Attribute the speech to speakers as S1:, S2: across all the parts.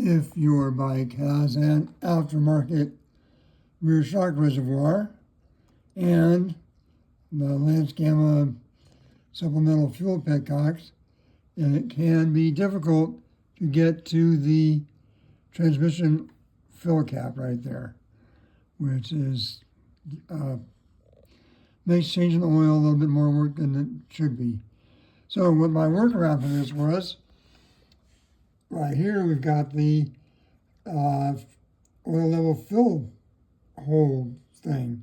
S1: If your bike has an aftermarket rear shock reservoir and the Lance Gamma supplemental fuel petcocks, and it can be difficult to get to the transmission fill cap right there, which is makes changing the oil a little bit more work than it should be. So what my workaround for this was, right here we've got the oil level fill hole thing.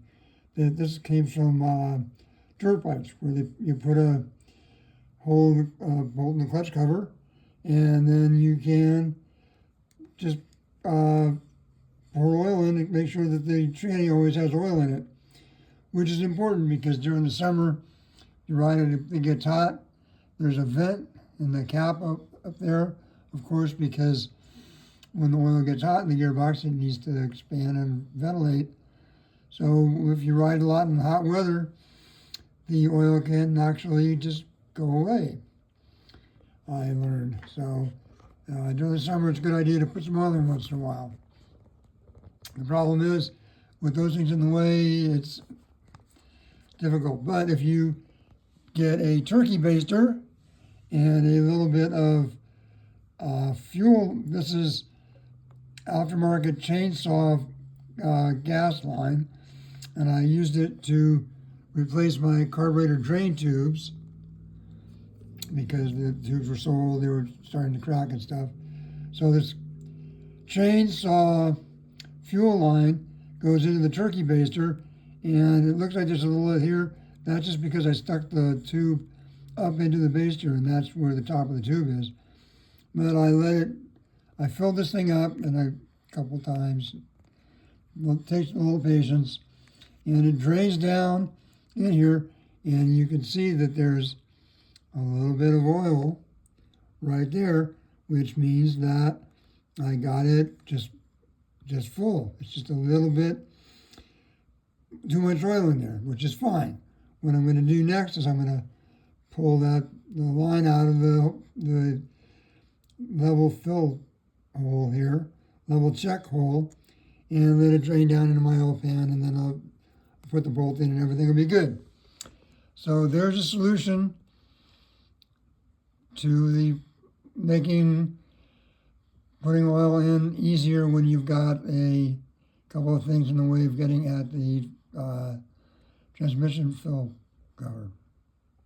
S1: This came from dirt bikes, where you put a hole, bolt in the clutch cover, and then you can just pour oil in and make sure that the tranny always has oil in it, which is important because during the summer, you ride it, it gets hot. There's a vent in the cap up there, of course, because when the oil gets hot in the gearbox, it needs to expand and ventilate. So if you ride a lot in hot weather, the oil can actually just go away, I learned. So during the summer, it's a good idea to put some oil in once in a while. The problem is, with those things in the way, it's difficult. But if you get a turkey baster and a little bit of fuel, this is aftermarket chainsaw gas line, and I used it to replace my carburetor drain tubes because the tubes were so old they were starting to crack and stuff. So this chainsaw fuel line goes into the turkey baster, and it looks like there's a little here. That's just because I stuck the tube up into the baster, and that's where the top of the tube is. But I filled this thing up, and a couple times. It takes a little patience, and it drains down in here, and you can see that there's a little bit of oil right there, which means that I got it just full. It's just a little bit too much oil in there, which is fine. What I'm going to do next is I'm going to pull the line out of the level fill hole here, level check hole, and let it drain down into my oil pan, and then I'll put the bolt in and everything will be good. So there's a solution to the making putting oil in easier when you've got a couple of things in the way of getting at the transmission fill cover.